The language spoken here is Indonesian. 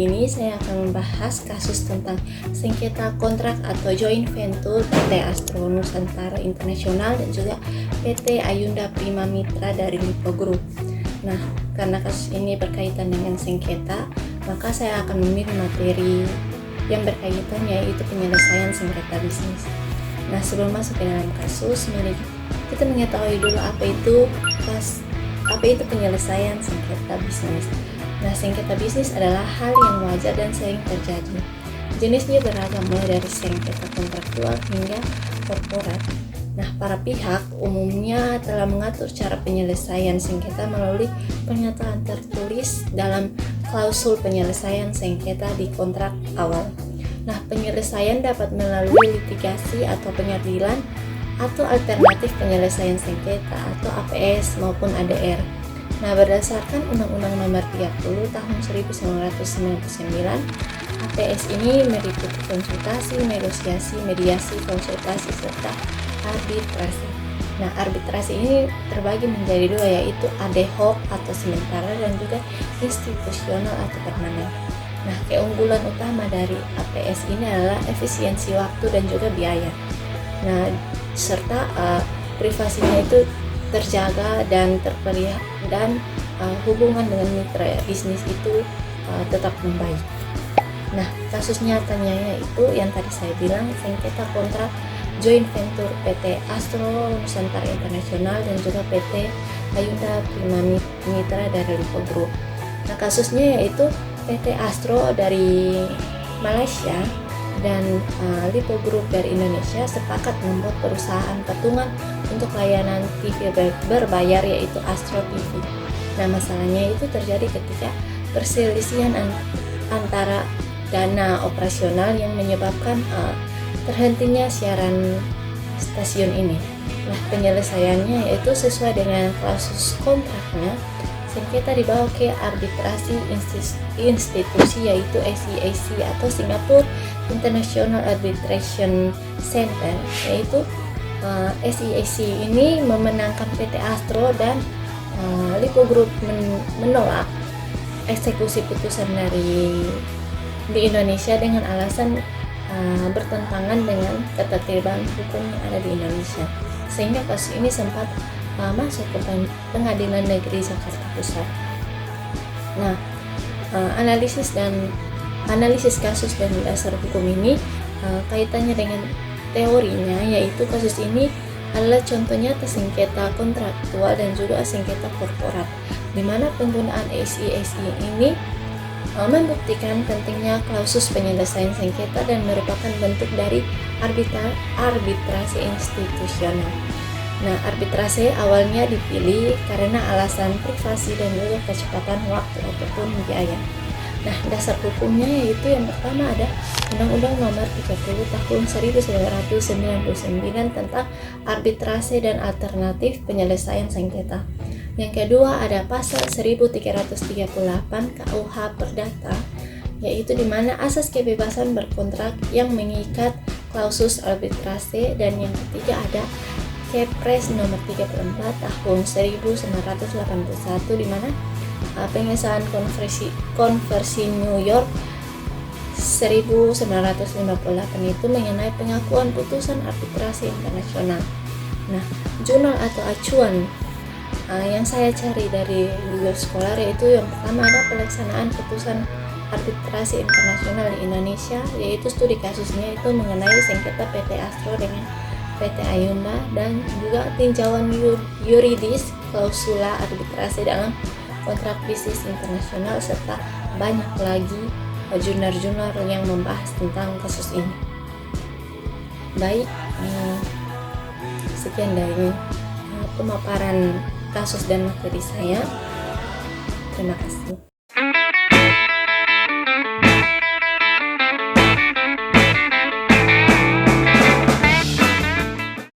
kali ini saya akan membahas kasus tentang sengketa kontrak atau joint venture PT Astro Nusantara Internasional dan juga PT Ayunda Prima Mitra dari Lipo Group. Nah, karena kasus ini berkaitan dengan sengketa, maka saya akan memilih materi yang berkaitan yaitu penyelesaian sengketa bisnis. Nah, sebelum masuk ke dalam kasus, mari kita mengetahui dulu apa itu penyelesaian sengketa bisnis. Nah, sengketa bisnis adalah hal yang wajar dan sering terjadi. Jenisnya beragam mulai dari sengketa kontraktual hingga korporat. Nah, para pihak umumnya telah mengatur cara penyelesaian sengketa melalui pernyataan tertulis dalam klausul penyelesaian sengketa di kontrak awal. Nah, penyelesaian dapat melalui litigasi atau pengadilan atau alternatif penyelesaian sengketa atau APS maupun ADR. Nah, berdasarkan Undang-Undang Nomor 30 Tahun 1999, APS ini meliputi konsultasi, negosiasi, mediasi, konsultasi, serta arbitrasi. Nah, arbitrasi ini terbagi menjadi dua, yaitu ad hoc atau sementara dan juga institusional atau permanen. Nah, keunggulan utama dari APS ini adalah efisiensi waktu dan juga biaya. Nah, serta privasinya itu terjaga dan terpelihara dan hubungan dengan mitra bisnis itu tetap membaik. Nah, kasus nyatanya yaitu yang tadi saya bilang sengketa kontrak joint venture PT Astro Nusantara Internasional dan juga PT Ayunda Prima Mitra dari Lipo Group. Nah, kasusnya yaitu PT Astro dari Malaysia dan Lipo Group dari Indonesia sepakat membuat perusahaan patungan untuk layanan TV berbayar yaitu Astro TV. Nah, masalahnya itu terjadi ketika perselisihan antara dana operasional yang menyebabkan terhentinya siaran stasiun ini. Nah, penyelesaiannya yaitu sesuai dengan klausul kontraknya, sengketa dibawa ke arbitrasi institusi yaitu SEAC atau Singapore International Arbitration Center, yaitu SEAC ini memenangkan PT Astro dan Lipo Group menolak eksekusi putusan di Indonesia dengan alasan bertentangan dengan ketertiban hukum yang ada di Indonesia, sehingga kasus ini sempat masuk ke Pengadilan Negeri Jakarta Pusat. Nah, analisis kasus dan dasar hukum ini kaitannya dengan teorinya, yaitu kasus ini adalah contoh nyata sengketa kontraktual dan juga sengketa korporat, di mana penggunaan SEAC ini membuktikan pentingnya klausul penyelesaian sengketa dan merupakan bentuk dari arbitrasi institusional. Nah, arbitrasi awalnya dipilih karena alasan privasi dan juga kecepatan waktu ataupun biaya. Nah, dasar hukumnya yaitu yang pertama ada Undang-Undang Nomor 30 Tahun 1999 tentang arbitrasi dan alternatif penyelesaian sengketa. Yang kedua ada pasal 1338 KUH Perdata, yaitu di mana asas kebebasan berkontrak yang mengikat klausul arbitrasi, dan yang ketiga ada Kepres nomor 34 tahun 1981 di mana pengesahan konversi New York 1958 itu mengenai pengakuan putusan arbitrasi internasional. Nah, jurnal atau acuan yang saya cari dari Google Scholar yaitu yang pertama ada pelaksanaan putusan arbitrasi internasional di Indonesia, yaitu studi kasusnya itu mengenai sengketa PT Astro dengan PT Ayunda dan juga tinjauan yuridis klausula arbitrasi dalam kontrak bisnis internasional serta banyak lagi jurnal-jurnal yang membahas tentang kasus ini. Baik, sekian dari pemaparan kasus dan materi saya. Terima kasih.